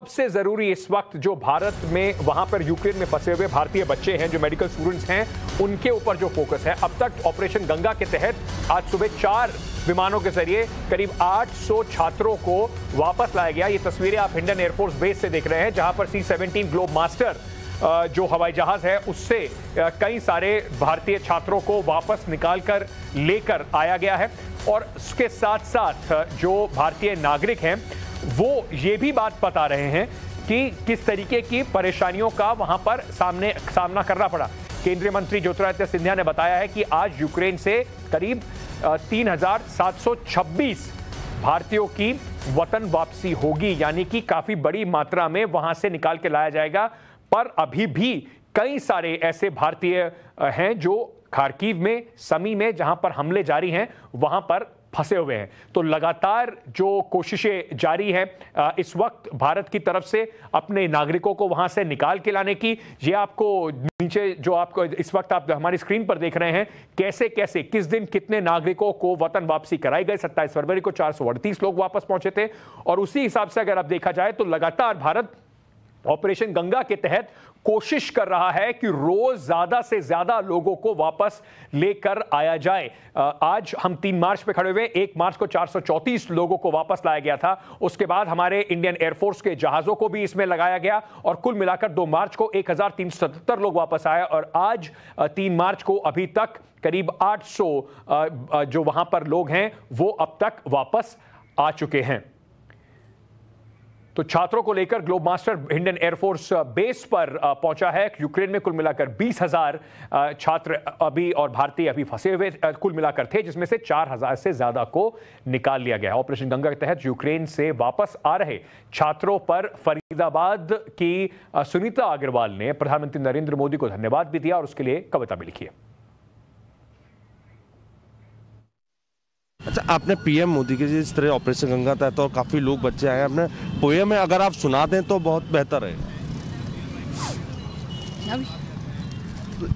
सबसे जरूरी इस वक्त जो भारत में वहां पर यूक्रेन में फंसे हुए भारतीय बच्चे हैं, जो मेडिकल स्टूडेंट्स हैं, उनके ऊपर जो फोकस है। अब तक ऑपरेशन गंगा के तहत आज सुबह 4 विमानों के जरिए करीब 800 छात्रों को वापस लाया गया। ये तस्वीरें आप हिंडन एयरफोर्स बेस से देख रहे हैं, जहां पर C-17 ग्लोब मास्टर जो हवाई जहाज है उससे कई सारे भारतीय छात्रों को वापस निकालकर लेकर आया गया है। और उसके साथ साथ जो भारतीय नागरिक हैं वो ये भी बात बता रहे हैं कि किस तरीके की परेशानियों का वहां पर सामना करना पड़ा। केंद्रीय मंत्री ज्योतिरादित्य सिंधिया ने बताया है कि आज यूक्रेन से करीब 3726 भारतीयों की वतन वापसी होगी, यानी कि काफी बड़ी मात्रा में वहां से निकाल के लाया जाएगा। पर अभी भी कई सारे ऐसे भारतीय हैं जो खार्किव में, समी में, जहां पर हमले जारी हैं, वहां पर फंसे हुए हैं। तो लगातार जो कोशिशें जारी हैं इस वक्त भारत की तरफ से अपने नागरिकों को वहां से निकाल के लाने की। ये आपको नीचे जो आपको इस वक्त आप हमारी स्क्रीन पर देख रहे हैं, कैसे कैसे किस दिन कितने नागरिकों को वतन वापसी कराई गई। 27 फरवरी को 438 लोग वापस पहुंचे थे। और उसी हिसाब से अगर आप देखा जाए तो लगातार भारत ऑपरेशन गंगा के तहत कोशिश कर रहा है कि रोज ज्यादा से ज्यादा लोगों को वापस लेकर आया जाए। आज हम 3 मार्च पे खड़े हुए, 1 मार्च को 434 लोगों को वापस लाया गया था। उसके बाद हमारे इंडियन एयरफोर्स के जहाजों को भी इसमें लगाया गया और कुल मिलाकर 2 मार्च को 1377 लोग वापस आए। और आज 3 मार्च को अभी तक करीब 800 जो वहां पर लोग हैं वो अब तक वापस आ चुके हैं। तो छात्रों को लेकर globe master Hindon air force base पर पहुंचा है। यूक्रेन में कुल मिलाकर 20,000 छात्र अभी और भारतीय अभी फंसे हुए कुल मिलाकर थे, जिसमें से 4,000 से ज्यादा को निकाल लिया गया। ऑपरेशन गंगा के तहत यूक्रेन से वापस आ रहे छात्रों पर फरीदाबाद की सुनीता अग्रवाल ने प्रधानमंत्री नरेंद्र मोदी को धन्यवाद भी दिया और उसके लिए कविता भी लिखी है। अच्छा, आपने पीएम मोदी के जिस तरह ऑपरेशन गंगा तहत और काफी लोग बच्चे आए हैं, अपने पोएम में अगर आप सुना दें तो बहुत बेहतर है।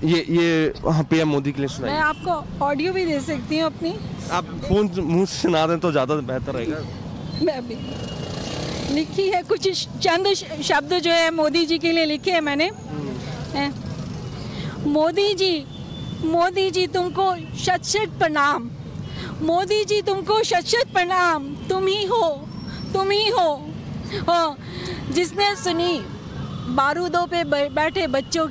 ये हाँ, पीएम मोदी के लिए सुनाइए। मैं आपको ऑडियो भी दे सकती हूँ अपनी। आप फोन मुंह से सुना दें तो ज्यादा बेहतर रहेगा। मैं भी लिखी है, कुछ चंद शब्द जो है मोदी जी के लिए लिखे हैं मैंने। मोदी जी तुमको शत शत प्रणाम। मोदी जी तुमको शत शत प्रणाम। तुम ही हो जिसने सुनी बारूदों पे बैठे बच्चों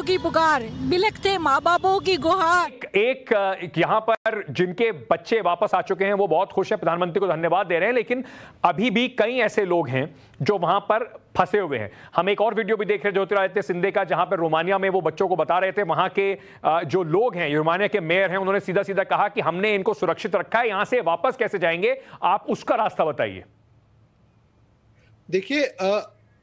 की पुकार, बिलखते माँ बापों की गुहार। एक यहां पर जिनके बच्चे वापस आ चुके हैं वो बहुत खुश हैं, प्रधानमंत्री को धन्यवाद दे रहे हैं, लेकिन अभी भी कई ऐसे लोग हैं जो वहां पर फंसे हुए हैं। हम एक और वीडियो भी देख रहे हैं ज्योतिरादित्य सिंधिया का, जहां पर रोमानिया में वो बच्चों को बता रहे थे। वहां के जो लोग हैं, रोमानिया के मेयर हैं, उन्होंने सीधा सीधा कहा कि हमने इनको सुरक्षित रखा है, यहां से वापस कैसे जाएंगे, आप उसका रास्ता बताइए। देखिए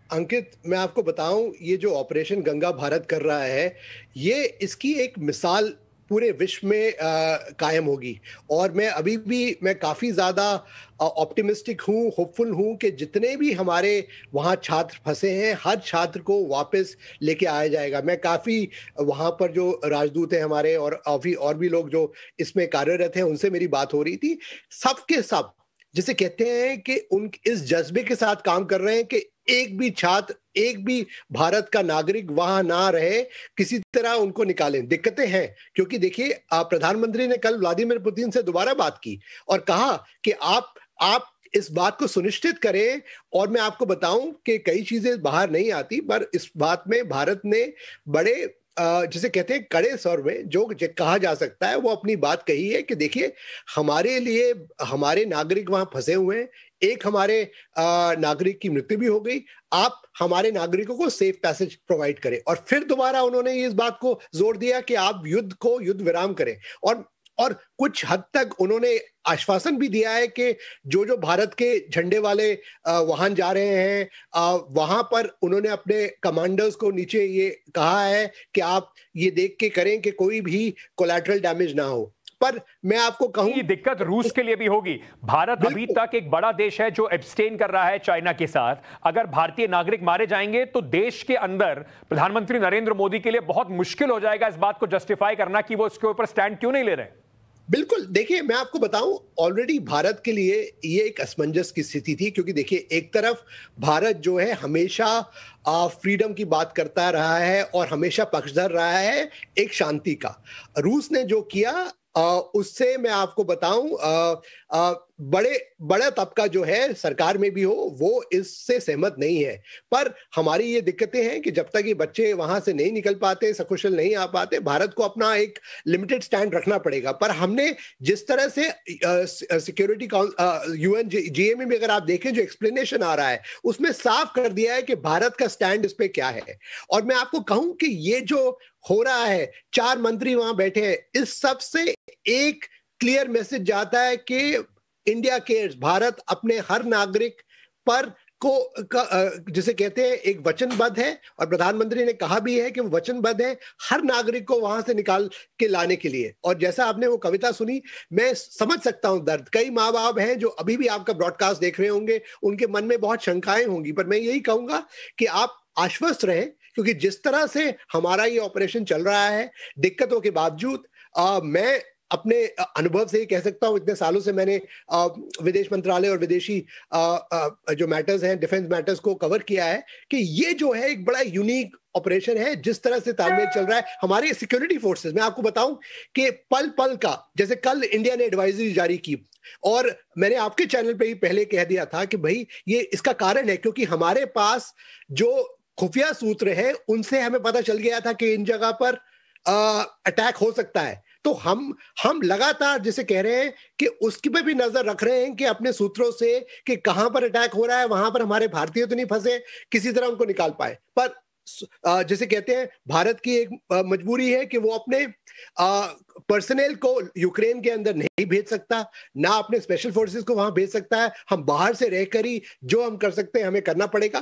अंकित, मैं आपको बताऊं, ये जो ऑपरेशन गंगा भारत कर रहा है, ये इसकी एक मिसाल पूरे विश्व में कायम होगी। और मैं काफी ज्यादा ऑप्टिमिस्टिक हूँ, होपफुल हूँ कि जितने भी हमारे वहाँ छात्र फंसे हैं, हर छात्र को वापस लेके आया जाएगा। मैं काफी वहाँ पर जो राजदूत हैं हमारे और भी लोग जो इसमें कार्यरत हैं, उनसे मेरी बात हो रही थी। सबके सब जिसे कहते हैं कि उन इस जज्बे के साथ काम कर रहे हैं कि एक भी छात्र, एक भी भारत का नागरिक वहां ना रहे, किसी तरह उनको निकालें। दिक्कतें हैं क्योंकि देखिए, प्रधानमंत्री ने कल व्लादिमीर पुतिन से दोबारा बात की और कहा कि आप इस बात को सुनिश्चित करें। और मैं आपको बताऊं कि कई चीजें बाहर नहीं आती, पर इस बात में भारत ने बड़े जिसे कहते हैं कड़े स्वर में जो कहा जा सकता है वो अपनी बात कही है कि देखिए, हमारे लिए हमारे नागरिक वहां फंसे हुए हैं, एक हमारे नागरिक की मृत्यु भी हो गई, आप हमारे नागरिकों को सेफ पैसेज प्रोवाइड करें। और फिर दोबारा उन्होंने इस बात को जोर दिया कि आप युद्ध विराम करें। और कुछ हद तक उन्होंने आश्वासन भी दिया है कि जो भारत के झंडे वाले वाहन जा रहे हैं, वहां पर उन्होंने अपने कमांडर्स को नीचे ये कहा है कि आप ये देख के करें कि कोई भी कोलैटरल डैमेज ना हो। पर मैं आपको कहूं, ये दिक्कत रूस के लिए भी होगी। भारत अभी तक एक बड़ा देश है जो एब्सटेन कर रहा है चाइना के साथ। अगर भारतीय नागरिक मारे जाएंगे तो देश के अंदर प्रधानमंत्री नरेंद्र मोदी के लिए बहुत मुश्किल हो जाएगा इस बात को जस्टिफाई करना कि वो इसके ऊपर स्टैंड क्यों नहीं ले रहे। बिल्कुल, देखिए मैं आपको बताऊं, ऑलरेडी भारत के लिए ये एक असमंजस की स्थिति थी, क्योंकि देखिए एक तरफ भारत जो है हमेशा फ्रीडम की बात करता रहा है और हमेशा पक्षधर रहा है एक शांति का। रूस ने जो किया उससे मैं आपको बताऊं, बड़े बड़ा तबका जो है सरकार में भी हो वो इससे सहमत नहीं है। पर हमारी ये दिक्कतें हैं कि जब तक ये बच्चे वहां से नहीं निकल पाते, सकुशल नहीं आ पाते, भारत को अपना एक लिमिटेड स्टैंड रखना पड़ेगा। पर हमने जिस तरह से सिक्योरिटी यूएन जीएमए में अगर आप देखें जो एक्सप्लेनेशन आ रहा है उसमें साफ कर दिया है कि भारत का स्टैंड इस पे क्या है। और मैं आपको कहूं कि ये जो हो रहा है, 4 मंत्री वहां बैठे हैं, इस सब से एक क्लियर मैसेज जाता है कि इंडिया केयर्स, भारत अपने हर नागरिक पर जिसे कहते हैं एक वचनबद्ध है। और प्रधानमंत्री ने कहा भी है कि वो वचनबद्ध है हर नागरिक को वहां से निकाल के लाने के लिए। और जैसा आपने वो कविता सुनी, मैं समझ सकता हूं दर्द। कई माँ बाप हैं जो अभी भी आपका ब्रॉडकास्ट देख रहे होंगे, उनके मन में बहुत शंकाएं होंगी, पर मैं यही कहूंगा कि आप आश्वस्त रहें, क्योंकि जिस तरह से हमारा ये ऑपरेशन चल रहा है, दिक्कतों के बावजूद, मैं अपने अनुभव से ही कह सकता हूं, इतने सालों से मैंने विदेश मंत्रालय और विदेशी जो मैटर्स हैं, डिफेंस मैटर्स को कवर किया है, कि ये जो है एक बड़ा यूनिक ऑपरेशन है। जिस तरह से तालमेल चल रहा है हमारे सिक्योरिटी फोर्सेस, मैं आपको बताऊं कि पल पल का, जैसे कल इंडिया ने एडवाइजरी जारी की और मैंने आपके चैनल पे ही पहले कह दिया था कि भाई ये इसका कारण है क्योंकि हमारे पास जो खुफिया सूत्र है उनसे हमें पता चल गया था कि इन जगह पर अटैक हो सकता है। तो हम लगातार जिसे कह रहे हैं कि उसकी पे भी नजर रख रहे हैं कि अपने सूत्रों से कि कहां पर अटैक हो रहा है, वहां पर हमारे भारतीय तो नहीं फंसे, किसी तरह उनको निकाल पाए। पर जिसे कहते हैं भारत की एक मजबूरी है कि वो अपने पर्सनल को यूक्रेन के अंदर नहीं भेज सकता, ना अपने स्पेशल फोर्सेस को वहां भेज सकता है। हम बाहर से रहकर ही जो हम कर सकते हैं हमें करना पड़ेगा।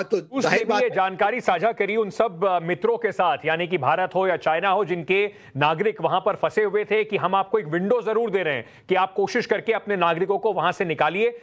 तो जाहिर बात, ये जानकारी साझा करी उन सब मित्रों के साथ, यानी कि भारत हो या चाइना हो, जिनके नागरिक वहां पर फंसे हुए थे, कि हम आपको एक विंडो जरूर दे रहे हैं कि आप कोशिश करके अपने नागरिकों को वहां से निकालिए।